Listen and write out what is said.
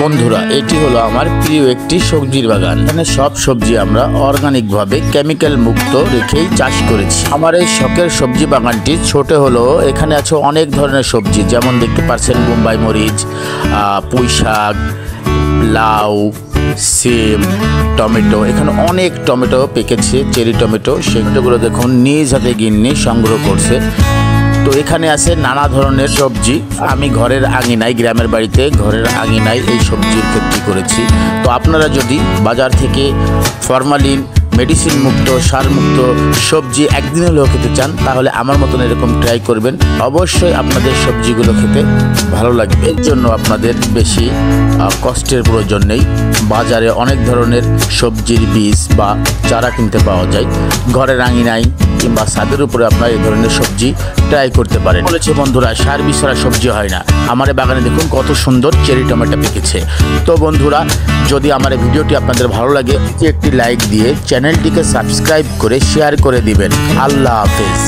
বন্ধুরা এটি হলো আমার প্রিয় একটি সবজির বাগান। এখানে সব সবজি আমরা অর্গানিক ভাবে কেমিক্যাল মুক্ত রেখেই চাষ করেছি। আমার এই শখের সবজি বাগানটি ছোট হলো, এখানে আছে অনেক ধরনের সবজি, যেমন দেখতে পাচ্ছেন বোম্বাই মরিচ, পুঁই শাক, লাউ, সিম, টমেটো। এখানে অনেক টমেটো পেকেছে, চেরি টমেটো। সেগুলো দেখুন নিজ হাতে গিন্নি সংগ্রহ করছে। তো এখানে আছে নানা ধরনের সবজি। আমি ঘরের আঙিনায়, গ্রামের বাড়িতে ঘরের আঙিনায় এই সবজির ক্ষেত্রে করেছি। তো আপনারা যদি বাজার থেকে ফরমালিন, মেডিসিন মুক্ত, সার মুক্ত সবজি একদিন হলেও খেতে চান, তাহলে আমার মতন এরকম ট্রাই করবেন। অবশ্যই আপনাদের সবজিগুলো খেতে ভালো লাগবে। এর জন্য আপনাদের বেশি কষ্টের প্রয়োজন নেই। বাজারে অনেক ধরনের সবজির বীজ বা চারা কিনতে পাওয়া যায়। ঘরের আঙিনায় কিংবা ছাদের উপরে আপনারা এই ধরনের সবজি ট্রাই করতে পারেন। বলেছে বন্ধুরা, সার বিষ ছাড়া সবজি হয় না। আমার বাগানে দেখুন কত সুন্দর চেরি টমেটো পেকেছে। তো বন্ধুরা, যদি আমার এই ভিডিওটি আপনাদের ভালো লাগে, একটি লাইক দিয়ে চ্যানেলটিকে সাবস্ক্রাইব করে শেয়ার করে দিবেন। আল্লাহ হাফেজ।